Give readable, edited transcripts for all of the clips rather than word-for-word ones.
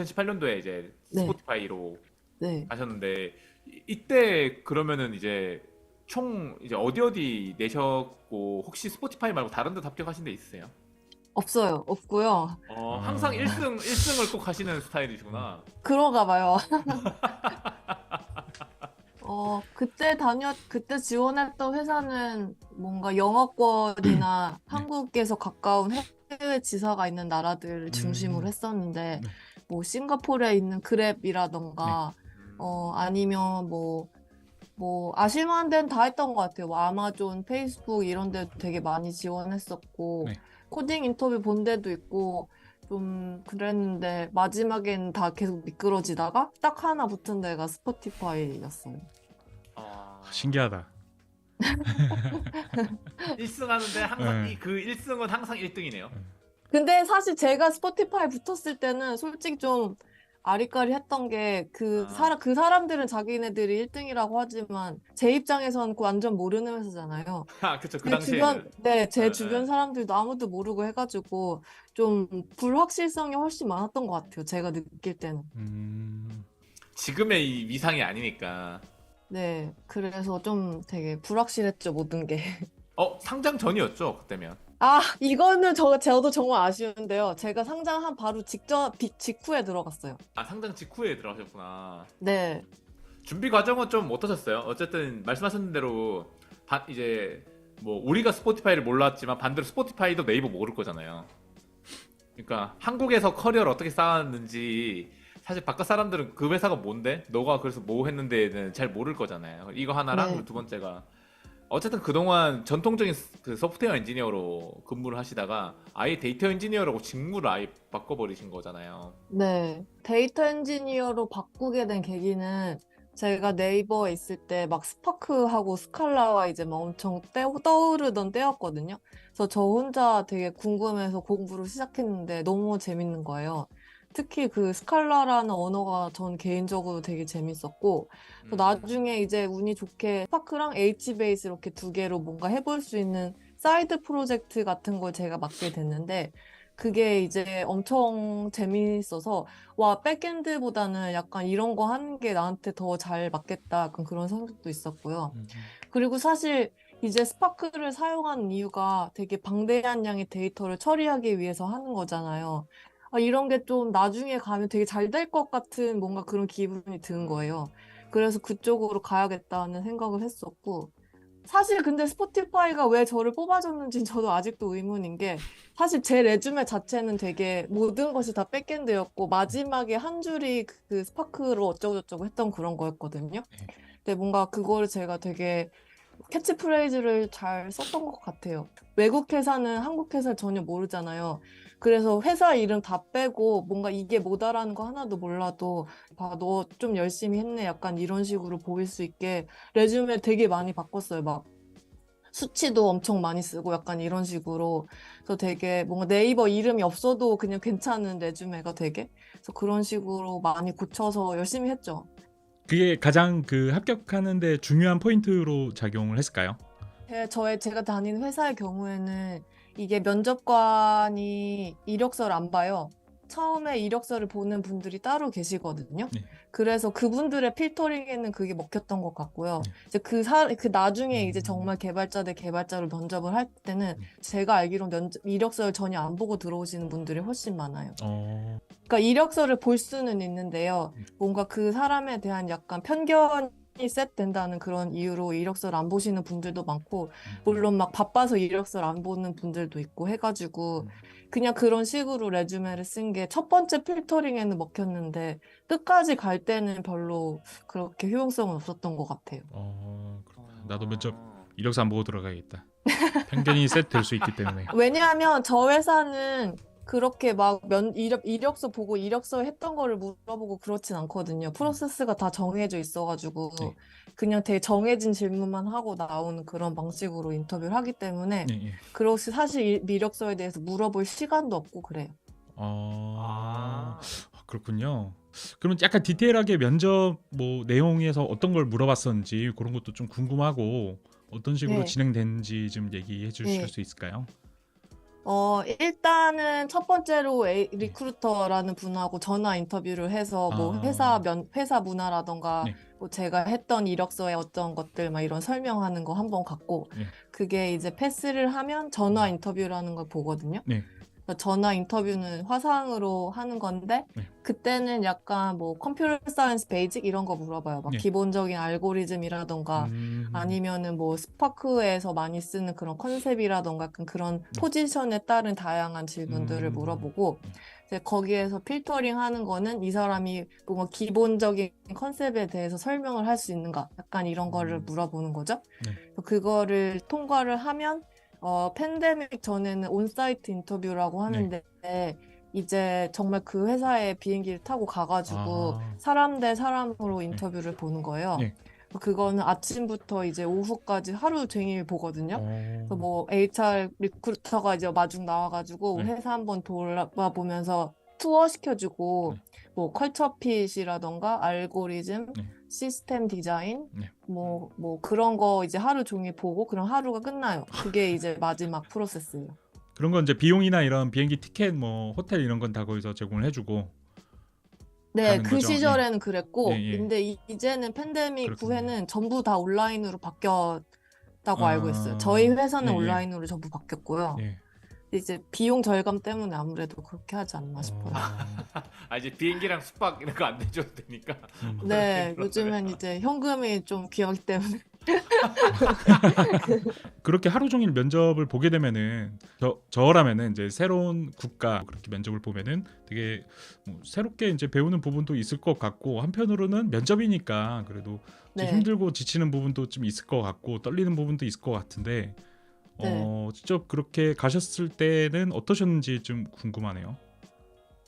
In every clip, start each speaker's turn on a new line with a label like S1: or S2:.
S1: 2018년도에 이제
S2: 네,
S1: 스포티파이로
S2: 네.
S1: 가셨는데 이때 그러면은 이제 총 이제 어디 어디 내셨고 혹시 스포티파이 말고 다른 데 합격하신 데 있으세요?
S2: 없어요. 없고요.
S1: 항상
S3: 아,
S1: 1승을 꼭 하시는 스타일이시구나.
S2: 그런가 봐요. 그때 지원했던 회사는 뭔가 영어권이나
S3: 네.
S2: 한국에서 가까운 해외 지사가 있는 나라들을 중심으로
S3: 음,
S2: 했었는데,
S3: 네,
S2: 뭐 싱가포르에 있는
S3: 네.
S2: 그랩이라던가,
S1: 음.
S2: 아니면 뭐 아실만한 데는 다 했던 것 같아요. 뭐 아마존, 페이스북 이런 데도 되게 많이 지원했었고
S3: 네.
S2: 코딩 인터뷰 본 데도 있고 좀 그랬는데 마지막엔 다 계속 미끄러지다가 딱 하나 붙은 데가 스포티파이였어요.
S3: 신기하다.
S1: 1승 하는데 항상
S3: 네.
S1: 그 1승은 항상 1등이네요.
S2: 근데 사실 제가 스포티파이 붙었을 때는 솔직히 좀 아리까리했던 게
S1: 아,
S2: 그 사람들은 자기네들이 1등이라고 하지만 제 입장에서는 그 완전 모르는 회사잖아요.
S1: 그쵸. 그 당시에는. 예,
S2: 제 주변
S1: 예.
S2: 사람들도 아무도 모르고 해가지고 좀 불확실성이 훨씬 많았던 것 같아요. 제가 느낄 때는.
S3: 음,
S1: 지금의 이 위상이 아니니까.
S2: 네, 그래서 좀 되게 불확실했죠, 모든 게.
S1: 상장 전이었죠, 그때면.
S2: 아, 이거는 저도 정말 아쉬운데요. 제가 상장한 바로 직후에 들어갔어요.
S1: 상장 직후에 들어가셨구나.
S2: 네,
S1: 준비 과정은 좀 어떠셨어요? 어쨌든 말씀하신 대로 이제 뭐 우리가 스포티파이를 몰랐지만 반대로 스포티파이도 네이버 모를 거잖아요. 그러니까 한국에서 커리어를 어떻게 쌓았는지 사실 바깥 사람들은 그 회사가 뭔데? 너가 그래서 뭐 했는데는 잘 모를 거잖아요. 이거 하나랑
S2: 네.
S1: 그리고 두 번째가 어쨌든 그동안 전통적인 그 소프트웨어 엔지니어로 근무를 하시다가 아예 데이터 엔지니어라고 직무를 아예 바꿔버리신 거잖아요.
S2: 네. 데이터 엔지니어로 바꾸게 된 계기는 제가 네이버에 있을 때 막 스파크하고 스칼라와 이제 막 엄청 떠오르던 때였거든요. 그래서 저 혼자 되게 궁금해서 공부를 시작했는데 너무 재밌는 거예요. 특히 그 스칼라라는 언어가 전 개인적으로 되게 재밌었고, 또
S1: 음,
S2: 나중에 이제 운이 좋게 스파크랑 HBase 이렇게 두 개로 뭔가 해볼 수 있는 사이드 프로젝트 같은 걸 제가 맡게 됐는데, 그게 이제 엄청 재미있어서 와, 백엔드보다는 약간 이런 거 하는 게 나한테 더 잘 맞겠다. 약간 그런 생각도 있었고요.
S3: 음,
S2: 그리고 사실 이제 스파크를 사용하는 이유가 되게 방대한 양의 데이터를 처리하기 위해서 하는 거잖아요. 이런 게 좀 나중에 가면 되게 잘 될 것 같은 뭔가 그런 기분이 든 거예요. 그래서 그쪽으로 가야겠다는 생각을 했었고, 사실 근데 스포티파이가 왜 저를 뽑아줬는지 저도 아직도 의문인 게 사실 제 레주메 자체는 되게 모든 것이 다 백엔드였고 마지막에 한 줄이 그 스파크로 어쩌고저쩌고 했던 그런 거였거든요.
S3: 네.
S2: 근데 뭔가 그거를 제가 되게 캐치프레이즈를 잘 썼던 것 같아요. 외국 회사는 한국 회사 전혀 모르잖아요. 그래서 회사 이름 다 빼고 뭔가 이게 뭐다라는 거 하나도 몰라도 봐, 너 좀 열심히 했네. 약간 이런 식으로 보일 수 있게 레주메 되게 많이 바꿨어요. 막 수치도 엄청 많이 쓰고 약간 이런 식으로. 그래서 되게 뭔가 네이버 이름이 없어도 그냥 괜찮은 레주메가 되게. 그래서 그런 식으로 많이 고쳐서 열심히 했죠.
S3: 그게 가장 그 합격하는데 중요한 포인트로 작용을 했을까요?
S2: 제가 다니는 회사의 경우에는 이게 면접관이 이력서를 안 봐요. 처음에 이력서를 보는 분들이 따로 계시거든요.
S3: 네.
S2: 그래서 그분들의 필터링에는 그게 먹혔던 것 같고요.
S3: 네.
S2: 이제 그 나중에 이제
S3: 음,
S2: 정말 개발자 대 개발자로 면접을 할 때는
S3: 네.
S2: 제가 알기로 이력서를 전혀 안 보고 들어오시는 분들이 훨씬 많아요.
S3: 어,
S2: 그러니까 이력서를 볼 수는 있는데요. 뭔가 그 사람에 대한 약간 편견이 셋된다는 그런 이유로 이력서를 안 보시는 분들도 많고,
S3: 음,
S2: 물론 막 바빠서 이력서를 안 보는 분들도 있고 해가지고,
S3: 음,
S2: 그냥 그런 식으로 레주메를 쓴 게 첫 번째 필터링에는 먹혔는데, 끝까지 갈 때는 별로 그렇게 효용성은 없었던 것 같아요.
S3: 그렇구나. 나도 면접 이력서 안 보고 들어가야겠다. 편견이 세트 될 수 있기 때문에.
S2: 왜냐하면 저 회사는 그렇게 막 이력서 보고 이력서 했던 거를 물어보고 그렇진 않거든요. 프로세스가 다 정해져
S3: 네.
S2: 있어가지고 그냥 되게 정해진 질문만 하고 나오는 그런 방식으로 인터뷰를 하기 때문에
S3: 네, 예.
S2: 그렇지 사실 이력서에 대해서 물어볼 시간도 없고 그래요.
S3: 어,
S1: 아,
S3: 그렇군요. 그러면 약간 디테일하게 면접 뭐 내용에서 어떤 걸 물어봤었는지 그런 것도 좀 궁금하고 어떤 식으로
S2: 네,
S3: 진행됐는지 좀 얘기해 주실
S2: 네.
S3: 수 있을까요?
S2: 일단은 첫 번째로 리크루터라는 분하고 전화 인터뷰를 해서 뭐
S3: 아.
S2: 회사 문화라던가
S3: 네.
S2: 뭐 제가 했던 이력서에 어떤 것들 막 이런 설명하는 거 한번 갖고
S3: 네.
S2: 그게 이제 패스를 하면 전화 인터뷰라는 걸 보거든요.
S3: 네.
S2: 그러니까 전화 인터뷰는 화상으로 하는 건데
S3: 네.
S2: 그때는 약간 뭐 컴퓨터 사이언스 베이직 이런 거 물어봐요. 막
S3: 네.
S2: 기본적인 알고리즘이라던가 아니면은 뭐 스파크에서 많이 쓰는 그런 컨셉이라던가 약간 그런
S3: 네.
S2: 포지션에 따른 다양한 질문들을 물어보고 이제 거기에서 필터링 하는 거는 이 사람이 뭔가 기본적인 컨셉에 대해서 설명을 할 수 있는가 약간 이런 거를 물어보는 거죠.
S3: 네.
S2: 그거를 통과를 하면 팬데믹 전에는 온사이트 인터뷰라고 하는데 이제 정말 그 회사에 비행기를 타고 가가지고
S3: 아.
S2: 사람 대 사람으로 인터뷰를 보는 거예요.
S3: 네.
S2: 그거는 아침부터 이제 오후까지 하루 종일 보거든요. 그래서 뭐 HR 리크루터가 이제 마중 나와가지고
S3: 네.
S2: 회사 한번 돌아보면서 투어 시켜주고
S3: 네.
S2: 뭐 컬처 핏이라던가 알고리즘,
S3: 네.
S2: 시스템 디자인
S3: 네.
S2: 뭐 그런 거 이제 하루 종일 보고 그럼 하루가 끝나요. 그게 이제 마지막 프로세스예요.
S3: 그런 건 이제 비용이나 이런 비행기 티켓 뭐 호텔 이런 건 다 거기서 제공을 해주고
S2: 네,
S3: 가는
S2: 그
S3: 거죠.
S2: 시절에는 그랬고,
S3: 예, 예.
S2: 근데 이제는 팬데믹
S3: 그렇군요.
S2: 후에는 전부 다 온라인으로 바뀌었다고 알고 있어요.
S3: 아.
S2: 저희 회사는
S3: 예, 예.
S2: 온라인으로 전부 바뀌었고요.
S3: 예.
S2: 이제 비용 절감 때문에 아무래도 그렇게 하지 않나 싶어요.
S1: 이제 비행기랑 숙박 이런 거 안 내줘도 되니까.
S2: 네, 요즘엔 이제 현금이 좀 귀하기 때문에.
S3: 그렇게 하루 종일 면접을 보게 되면은 저라면은 이제 새로운 국가 그렇게 면접을 보면은 되게 뭐 새롭게 이제 배우는 부분도 있을 것 같고 한편으로는 면접이니까 그래도 이제
S2: 네.
S3: 힘들고 지치는 부분도 좀 있을 것 같고 떨리는 부분도 있을 것 같은데 직접 그렇게 가셨을 때는 어떠셨는지 좀 궁금하네요.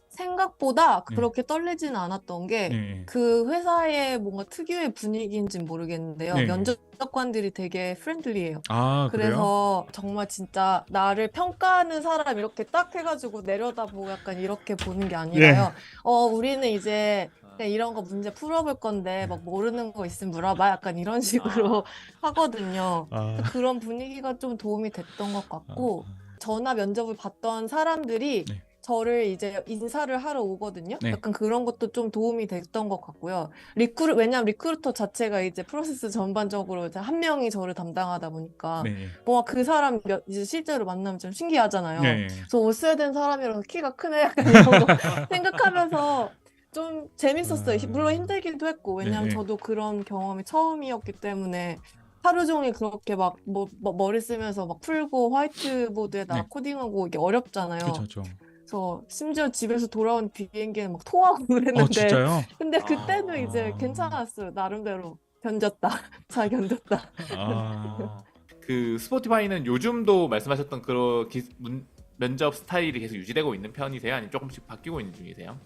S2: 생각보다
S3: 네.
S2: 그렇게 떨리지는 않았던 게
S3: 네.
S2: 그 회사의 뭔가 특유의 분위기인지는 모르겠는데요.
S3: 네.
S2: 면접관들이 되게 프렌들리해요.
S3: 아, 그래요?
S2: 그래서 정말 진짜 나를 평가하는 사람 이렇게 딱 해가지고 내려다보고 약간 이렇게 보는 게 아니라요. 우리는 이제 그냥 이런 거 문제 풀어볼 건데 막 모르는 거 있으면 물어봐. 약간 이런 식으로 하거든요.
S3: 아.
S2: 그런 분위기가 좀 도움이 됐던 것 같고 전화 면접을 봤던 사람들이
S3: 네.
S2: 저를 이제 인사를 하러 오거든요.
S3: 네.
S2: 약간 그런 것도 좀 도움이 됐던 것 같고요. 왜냐면 리크루터 자체가 이제 프로세스 전반적으로 이제 한 명이 저를 담당하다 보니까
S3: 네.
S2: 뭔가 그 사람 이제 실제로 만나면 좀 신기하잖아요.
S3: 네.
S2: 저 스웨덴 사람이라서 키가 크네 약간 이런 거 생각하면서 좀 재밌었어요. 물론 힘들기도 했고 왜냐면
S3: 네.
S2: 저도 그런 경험이 처음이었기 때문에 하루 종일 그렇게 막 머리 쓰면서 막 풀고 화이트보드에다가
S3: 네.
S2: 코딩하고 이게 어렵잖아요.
S3: 그렇죠.
S2: 그래서 심지어 집에서 돌아온 비행기에 막 토하고 그랬는데
S3: 진짜요?
S2: 근데 그때는 이제 괜찮았어요. 나름대로 견뎠다. 잘 견뎠다.
S1: 그 스포티파이는 요즘도 말씀하셨던 그런 면접 스타일이 계속 유지되고 있는 편이세요? 아니면 조금씩 바뀌고 있는 중이세요?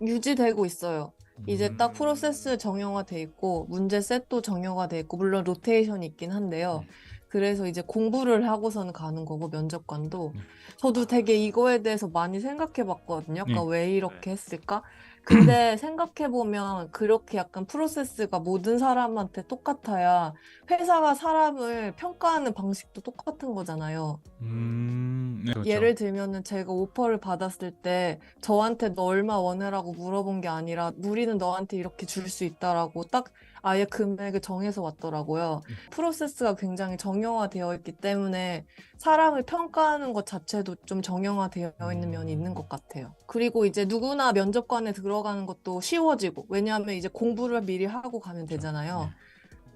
S2: 유지되고 있어요. 이제 딱 프로세스 정형화돼 있고 문제 셋도 정형화돼 있고 물론 로테이션이 있긴 한데요. 그래서 이제 공부를 하고서는 가는 거고 면접관도 저도 되게 이거에 대해서 많이 생각해 봤거든요. 그러니까 왜 이렇게 했을까? 근데 생각해 보면 그렇게 약간 프로세스가 모든 사람한테 똑같아야 회사가 사람을 평가하는 방식도 똑같은 거잖아요.
S3: 네, 그렇죠.
S2: 예를 들면은 제가 오퍼를 받았을 때 저한테 너 얼마 원해라고 물어본 게 아니라 우리는 너한테 이렇게 줄 수 있다라고 딱 아예 금액을 정해서 왔더라고요. 프로세스가 굉장히 정형화되어 있기 때문에 사람을 평가하는 것 자체도 좀 정형화되어 있는 면이 있는 것 같아요. 그리고 이제 누구나 면접관에 들어가는 것도 쉬워지고 왜냐하면 이제 공부를 미리 하고 가면 되잖아요.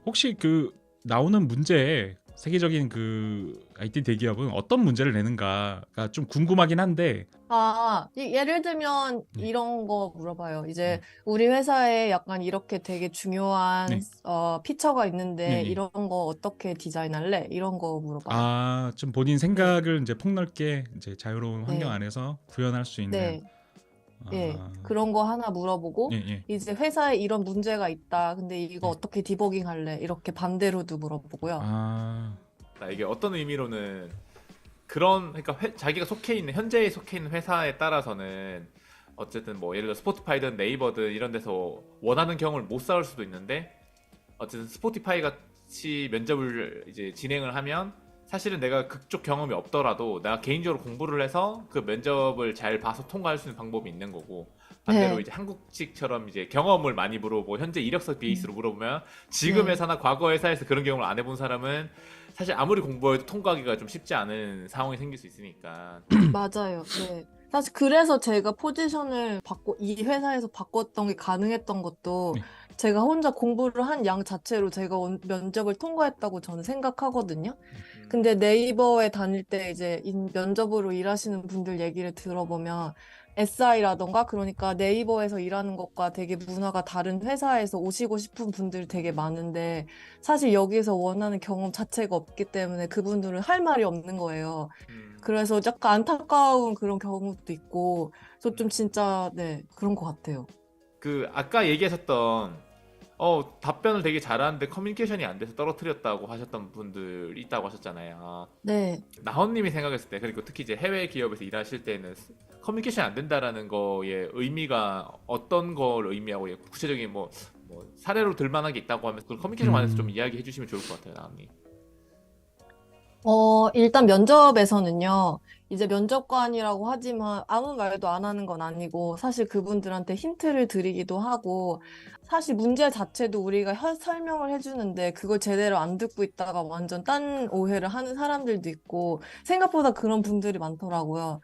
S3: 혹시 그 나오는 문제 세계적인 그 IT 대기업은 어떤 문제를 내는가가 좀 궁금하긴 한데
S2: 예를 들면 이런 거 물어봐요. 이제 우리 회사에 약간 이렇게 되게 중요한 피처가 있는데 이런 거 어떻게 디자인할래? 이런 거 물어봐요.
S3: 좀 본인 생각을 이제 폭넓게 이제 자유로운 환경 안에서 구현할 수 있는
S2: 예, 그런 거 하나 물어보고 이제 회사에 이런 문제가 있다. 근데 이거 어떻게 디버깅 할래? 이렇게 반대로도 물어보고요.
S1: 이게 어떤 의미로는 그러니까 자기가 현재에 속해 있는 회사에 따라서는 어쨌든 뭐 예를 들어 스포티파이든 네이버든 이런 데서 원하는 경험을 못 쌓을 수도 있는데 어쨌든 스포티파이 같이 면접을 이제 진행을 하면 사실은 내가 그쪽 경험이 없더라도 내가 개인적으로 공부를 해서 그 면접을 잘 봐서 통과할 수 있는 방법이 있는 거고, 반대로
S2: 네.
S1: 이제 한국식처럼 이제 경험을 많이 물어보고 현재 이력서 베이스로 물어보면 지금
S2: 네.
S1: 회사나 과거 회사에서 그런 경험을 안 해본 사람은 사실 아무리 공부해도 통과하기가 좀 쉽지 않은 상황이 생길 수 있으니까.
S2: 맞아요. 네. 사실 그래서 제가 포지션을 이 회사에서 바꿨던 게 가능했던 것도
S3: 네.
S2: 제가 혼자 공부를 한 양 자체로 제가 면접을 통과했다고 저는 생각하거든요. 근데 네이버에 다닐 때 이제 면접으로 일하시는 분들 얘기를 들어보면 SI라던가 그러니까 네이버에서 일하는 것과 되게 문화가 다른 회사에서 오시고 싶은 분들이 되게 많은데 사실 여기서 원하는 경험 자체가 없기 때문에 그분들은 할 말이 없는 거예요. 그래서 약간 안타까운 그런 경우도 있고, 그래서 좀 진짜, 네, 그런 것 같아요.
S1: 그 아까 얘기하셨던 답변을 되게 잘하는데 커뮤니케이션이 안 돼서 떨어뜨렸다고 하셨던 분들 있다고 하셨잖아요.
S2: 네.
S1: 나헌님이 생각했을 때, 그리고 특히 이제 해외 기업에서 일하실 때는 커뮤니케이션이 안 된다라는 거의 의미가 어떤 걸 의미하고, 구체적인 뭐 사례로 들만한 게 있다고 하면 그 커뮤니케이션 관해서 좀 이야기해 주시면 좋을 것 같아요, 나헌님.
S2: 일단 면접에서는요, 이제 면접관이라고 하지만 아무 말도 안 하는 건 아니고, 사실 그분들한테 힌트를 드리기도 하고, 사실 문제 자체도 우리가 설명을 해주는데, 그걸 제대로 안 듣고 있다가 완전 딴 오해를 하는 사람들도 있고, 생각보다 그런 분들이 많더라고요.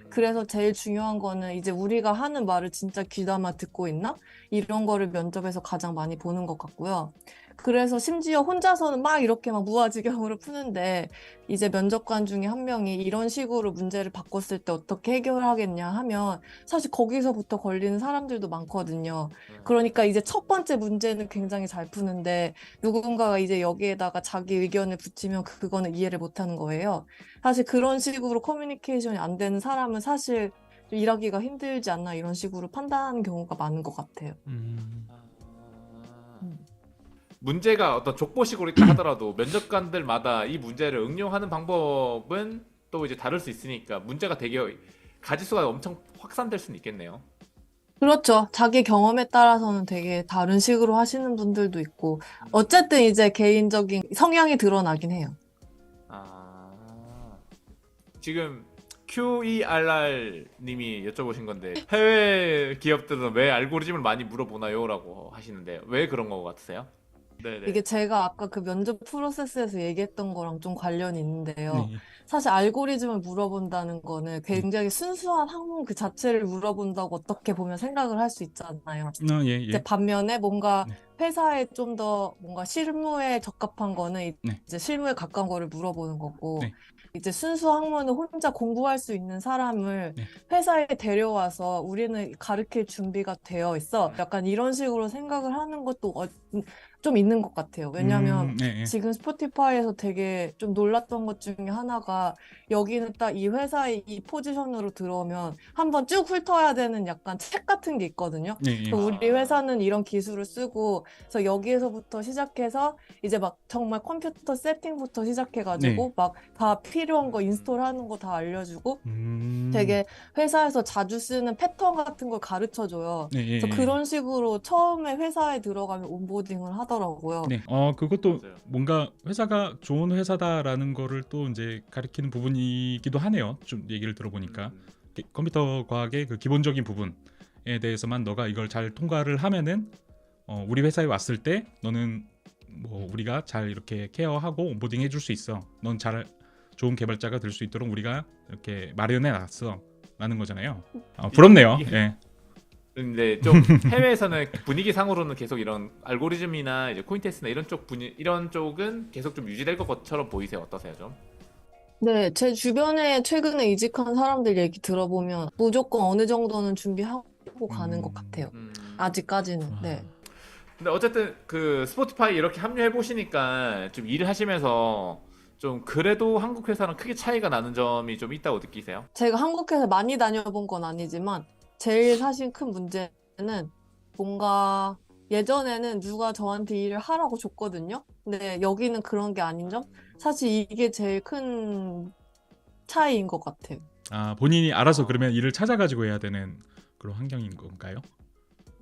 S2: 그래서 제일 중요한 거는 이제 우리가 하는 말을 진짜 귀담아 듣고 있나? 이런 거를 면접에서 가장 많이 보는 것 같고요. 그래서 심지어 혼자서는 막 이렇게 막 무아지경으로 푸는데, 이제 면접관 중에 한 명이 이런 식으로 문제를 바꿨을 때 어떻게 해결하겠냐 하면 사실 거기서부터 걸리는 사람들도 많거든요. 그러니까 이제 첫 번째 문제는 굉장히 잘 푸는데 누군가가 이제 여기에다가 자기 의견을 붙이면 그거는 이해를 못하는 거예요. 사실 그런 식으로 커뮤니케이션이 안 되는 사람은 사실 좀 일하기가 힘들지 않나 이런 식으로 판단하는 경우가 많은 것 같아요. 음.
S1: 문제가 어떤 족보식으로 있다 하더라도 면접관들마다 이 문제를 응용하는 방법은 또 이제 다를 수 있으니까 문제가 되게 가지수가 엄청 확산될 수는 있겠네요.
S2: 그렇죠. 자기 경험에 따라서는 되게 다른 식으로 하시는 분들도 있고, 어쨌든 이제 개인적인 성향이 드러나긴 해요.
S1: 아, 지금 QERR 님이 여쭤보신 건데, 해외 기업들은 왜 알고리즘을 많이 물어보나요? 라고 하시는데, 왜 그런 거 같으세요? 네네.
S2: 이게 제가 아까 그 면접 프로세스에서 얘기했던 거랑 좀 관련이 있는데요.
S3: 네.
S2: 사실 알고리즘을 물어본다는 거는
S3: 네.
S2: 굉장히 순수한 학문 그 자체를 물어본다고 어떻게 보면 생각을 할 수 있잖아요.
S3: 예,
S2: 이제
S3: 예.
S2: 반면에 뭔가
S3: 네.
S2: 회사에 좀 더 뭔가 실무에 적합한 거는
S3: 네.
S2: 이제 실무에 가까운 거를 물어보는 거고,
S3: 네.
S2: 이제 순수 학문을 혼자 공부할 수 있는 사람을
S3: 네.
S2: 회사에 데려와서 우리는 가르칠 준비가 되어 있어. 약간 이런 식으로 생각을 하는 것도 좀 있는 것 같아요. 왜냐면
S3: 예, 예.
S2: 지금 스포티파이에서 되게 좀 놀랐던 것 중에 하나가 여기는 딱 이 회사의 이 포지션으로 들어오면 한번 쭉 훑어야 되는 약간 책 같은 게 있거든요.
S3: 예, 예.
S2: 그래서 우리 회사는 이런 기술을 쓰고 그래서 여기에서부터 시작해서 이제 막 정말 컴퓨터 세팅부터
S3: 네.
S2: 시작해가지고 막 다 필요한 거 인스톨하는 거 다 알려주고 되게 회사에서 자주 쓰는 패턴 같은 걸 가르쳐 줘요.
S3: 네, 예,
S2: 그래서
S3: 예.
S2: 그런 식으로 처음에 회사에 들어가면 온보딩을 하더라고요.
S3: 네. 그것도
S1: 맞아요.
S3: 뭔가 회사가 좋은 회사다라는 거를 또 이제 가리키는 부분이기도 하네요. 좀 얘기를 들어보니까 컴퓨터 과학의 그 기본적인 부분에 대해서만 너가 이걸 잘 통과를 하면은 우리 회사에 왔을 때 너는 뭐 우리가 잘 이렇게 케어하고 온보딩 해줄 수 있어. 넌 잘 좋은 개발자가 될 수 있도록 우리가 이렇게 마련해 놨어라는 거잖아요. 부럽네요.
S1: 이게-
S3: 예.
S1: 근데 좀 해외에서는 분위기상으로는 계속 이런 알고리즘이나 이제 코인테스트나 이런 쪽은 계속 좀 유지될 것처럼 보이세요? 어떠세요, 좀?
S2: 네, 제 주변에 최근에 이직한 사람들 얘기 들어보면 무조건 어느 정도는 준비하고 가는 것 같아요. 아직까지는. 네.
S1: 근데 어쨌든 그 스포티파이 이렇게 합류해 보시니까 좀 일을 하시면서 좀 그래도 한국 회사랑 크게 차이가 나는 점이 좀 있다고 느끼세요?
S2: 제가 한국에서 많이 다녀본 건 아니지만 제일 사실 큰 문제는 뭔가 예전에는 누가 저한테 일을 하라고 줬거든요. 근데 여기는 그런 게 아닌 점? 사실 이게 제일 큰 차이인 것 같아요.
S3: 본인이 알아서
S1: 어.
S3: 그러면 일을 찾아가지고 해야 되는 그런 환경인 건가요?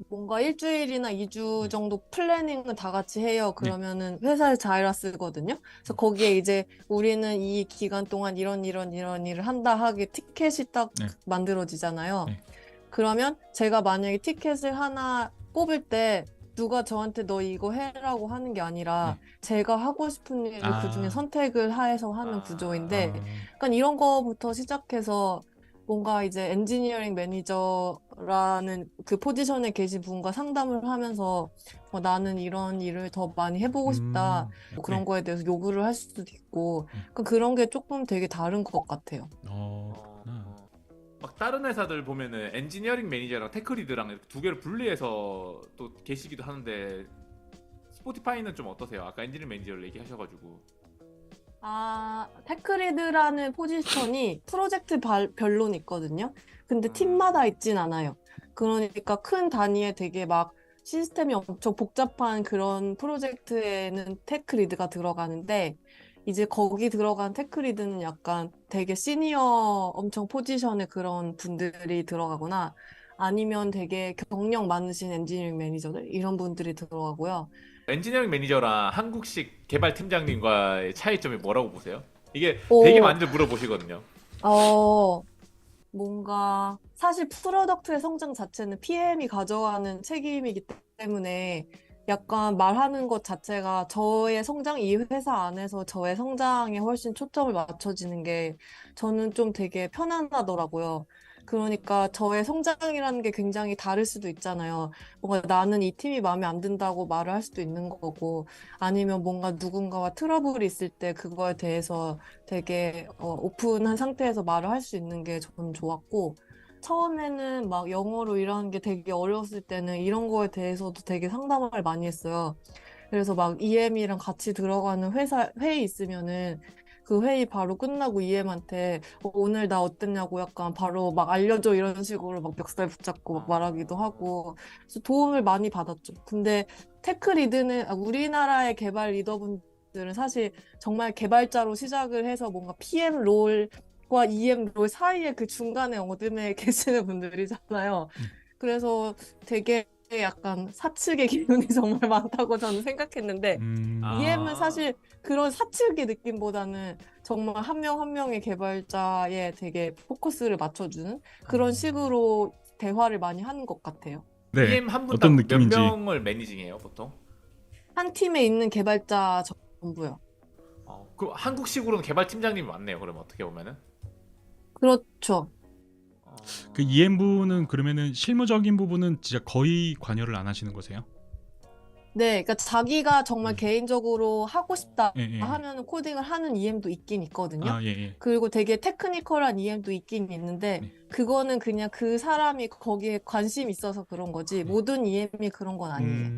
S2: 뭔가 일주일이나 2주 정도 플래닝은 다 같이 해요.
S3: 네.
S2: 그러면은 회사에 자이라 쓰거든요. 그래서 거기에 이제 우리는 이 기간 동안 이런 일을 한다 하게 티켓이 딱
S3: 네.
S2: 만들어지잖아요.
S3: 네.
S2: 그러면 제가 만약에 티켓을 하나 뽑을 때 누가 저한테 너 이거 해라고 하는 게 아니라 제가 하고 싶은 일을
S3: 아.
S2: 그중에 선택을 해서 하는
S1: 아.
S2: 구조인데
S3: 아.
S2: 약간 이런 거부터 시작해서 뭔가 이제 엔지니어링 매니저라는 그 포지션에 계신 분과 상담을 하면서 나는 이런 일을 더 많이 해보고 싶다. 뭐 그런
S3: 네.
S2: 거에 대해서 요구를 할 수도 있고
S3: 네.
S2: 그러니까 그런 게 조금 되게 다른 것 같아요.
S3: 그렇구나.
S1: 막 다른 회사들 보면은 엔지니어링 매니저랑 테크리드랑 이렇게 두 개를 분리해서 또 계시기도 하는데 스포티파이는 좀 어떠세요? 아까 엔지니어링 매니저를 얘기하셔가지고.
S2: 테크리드라는 포지션이 프로젝트 별로는 있거든요. 근데 팀마다 있진 않아요. 그러니까 큰 단위의 되게 막 시스템이 엄청 복잡한 그런 프로젝트에는 테크리드가 들어가는데 이제 거기 들어간 테크리드는 약간 되게 시니어 엄청 포지션의 그런 분들이 들어가거나 아니면 되게 경력 많으신 엔지니어링 매니저들 이런 분들이 들어가고요.
S1: 엔지니어링 매니저랑 한국식 개발 팀장님과의 차이점이 뭐라고 보세요? 이게
S2: 오.
S1: 되게 많이들 물어보시거든요.
S2: 뭔가 사실 프로덕트의 성장 자체는 PM이 가져가는 책임이기 때문에 약간 말하는 것 자체가 저의 성장, 이 회사 안에서 저의 성장에 훨씬 초점을 맞춰지는 게 저는 좀 되게 편안하더라고요. 그러니까 저의 성장이라는 게 굉장히 다를 수도 있잖아요. 뭔가 나는 이 팀이 마음에 안 든다고 말을 할 수도 있는 거고, 아니면 뭔가 누군가와 트러블이 있을 때 그거에 대해서 되게 오픈한 상태에서 말을 할 수 있는 게 저는 좋았고, 처음에는 막 영어로 일하는 게 되게 어려웠을 때는 이런 거에 대해서도 되게 상담을 많이 했어요. 그래서 막 EM이랑 같이 들어가는 회의 있으면은 그 회의 바로 끝나고 EM한테 오늘 나 어땠냐고 약간 바로 막 알려줘 이런 식으로 막 멱살 붙잡고 막 말하기도 하고 그래서 도움을 많이 받았죠. 근데 테크 리드는 우리나라의 개발 리더분들은 사실 정말 개발자로 시작을 해서 뭔가 PM 롤과 EM 롤 사이에 그 중간에 어둠에 계시는 분들이잖아요. 그래서 되게 약간 사측의 기운이 정말 많다고 저는 생각했는데 EM은 사실 그런 사측의 느낌보다는 정말 한 명 한 명의 개발자에 되게 포커스를 맞춰주는 그런 식으로 대화를 많이 하는 것 같아요.
S3: 네.
S1: PM 한
S3: 어떤
S1: 분당 몇
S3: 느낌인지.
S1: 명을 매니징해요, 보통?
S2: 한 팀에 있는 개발자 전부요.
S1: 그럼 한국식으로는 개발 팀장님이 많네요. 그럼 어떻게 보면은.
S2: 그렇죠.
S3: 그 EM부는 그러면은 실무적인 부분은 진짜 거의 관여를 안 하시는 거세요?
S2: 네, 그러니까 자기가 정말 개인적으로 하고 싶다
S3: 예, 예.
S2: 하면 코딩을 하는 EM도 있긴 있거든요.
S3: 아, 예, 예.
S2: 그리고 되게 테크니컬한 EM도 있긴 있는데
S3: 네.
S2: 그거는 그냥 그 사람이 거기에 관심이 있어서 그런 거지 모든 EM이 그런 건 아니에요.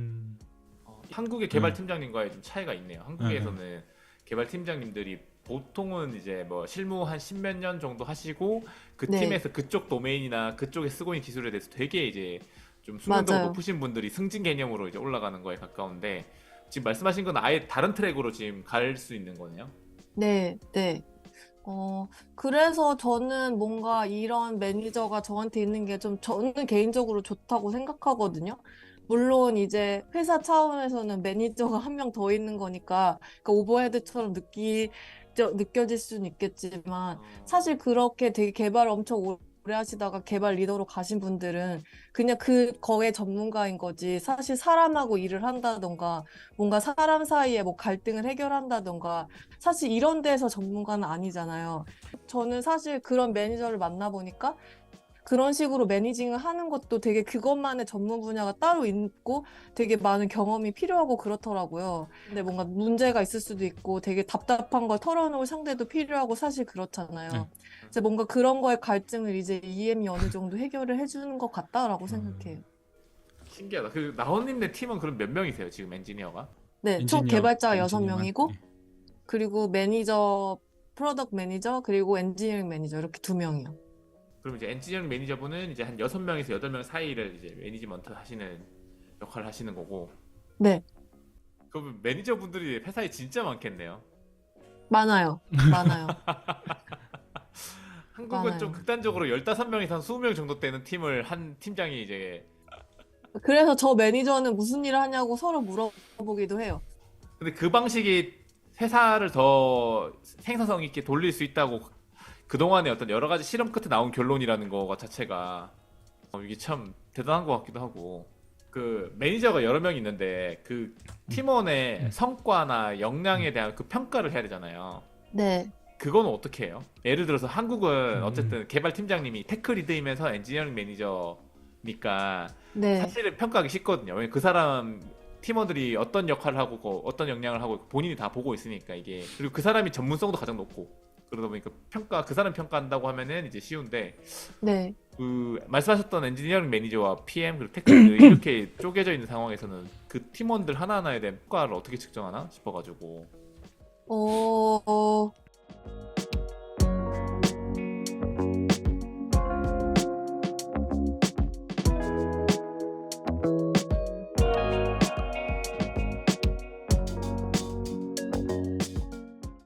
S1: 한국의 개발 팀장님과의 좀 차이가 있네요. 한국에서는 개발 팀장님들이 보통은 이제 뭐 실무 한 10몇 년 정도 하시고 그
S2: 네.
S1: 팀에서 그쪽 도메인이나 그쪽에 쓰고 있는 기술에 대해서 되게 이제 좀 수면도가
S2: 맞아요.
S1: 높으신 분들이 승진 개념으로 이제 올라가는 거에 가까운데 지금 말씀하신 건 아예 다른 트랙으로 지금 갈 수 있는 거네요.
S2: 네, 네. 그래서 저는 뭔가 이런 매니저가 저한테 있는 게 좀 저는 개인적으로 좋다고 생각하거든요. 물론 이제 회사 차원에서는 매니저가 한 명 더 있는 거니까 그러니까 오버헤드처럼 느껴질 수는 있겠지만 사실 그렇게 되게 개발 엄청 오래 하시다가 개발 리더로 가신 분들은 그냥 거의 전문가인 거지 사실 사람하고 일을 한다던가 뭔가 사람 사이에 뭐 갈등을 해결한다던가 사실 이런 데서 전문가는 아니잖아요. 저는 사실 그런 매니저를 만나보니까 그런 식으로 매니징을 하는 것도 되게 그것만의 전문 분야가 따로 있고 되게 많은 경험이 필요하고 그렇더라고요. 근데 뭔가 문제가 있을 수도 있고 되게 답답한 걸 털어놓을 상대도 필요하고 사실 그렇잖아요.
S3: 네.
S2: 그래서 뭔가 그런 거의 갈증을 이제 EM이 어느 정도 해결을 해주는 것 같다라고 생각해요.
S1: 신기하다. 그 나원님네 팀은 그럼 몇 명이세요? 지금 엔지니어가?
S2: 네, 총
S3: 엔지니어,
S2: 개발자가
S3: 엔지니어만.
S2: 6명이고
S3: 네.
S2: 그리고 매니저, 프로덕트 매니저 그리고 엔지니어링 매니저 이렇게 2명이요.
S1: 그럼 이제 엔지니어링 매니저분은 이제 한 6명에서 8명 사이를 이제 매니지먼트 하시는 역할을 하시는 거고.
S2: 네,
S1: 그럼 매니저분들이 회사에 진짜 많겠네요.
S2: 많아요. 많아요.
S1: 한국은
S2: 많아요.
S1: 좀 극단적으로 15명 이상 20명 정도 되는 팀을 한 팀장이 이제
S2: 그래서 저 매니저는 무슨 일을 하냐고 서로 물어보기도 해요.
S1: 근데 그 방식이 회사를 더 생산성 있게 돌릴 수 있다고 그동안의 어떤 여러 가지 실험 끝에 나온 결론이라는 거 자체가 이게 참 대단한 것 같기도 하고 그 매니저가 여러 명 있는데 그 팀원의 성과나 역량에 대한 그 평가를 해야 되잖아요.
S2: 네.
S1: 그거는 어떻게 해요? 예를 들어서 한국은
S3: 음.
S1: 어쨌든 개발 팀장님이 테크 리드이면서 엔지니어링 매니저니까
S2: 네.
S1: 사실은 평가하기 쉽거든요. 왜냐면 그 사람 팀원들이 어떤 역할을 하고 어떤 역량을 하고 본인이 다 보고 있으니까 이게 그리고 그 사람이 전문성도 가장 높고 그러다 보니까 그 사람 평가한다고 하면은 이제 쉬운데
S2: 네.
S1: 그 말씀하셨던 엔지니어링 매니저와 PM 그리고 테크 리드 이렇게 쪼개져 있는 상황에서는 그 팀원들 하나하나에 대한 평가를 어떻게 측정하나 싶어가지고
S2: 어,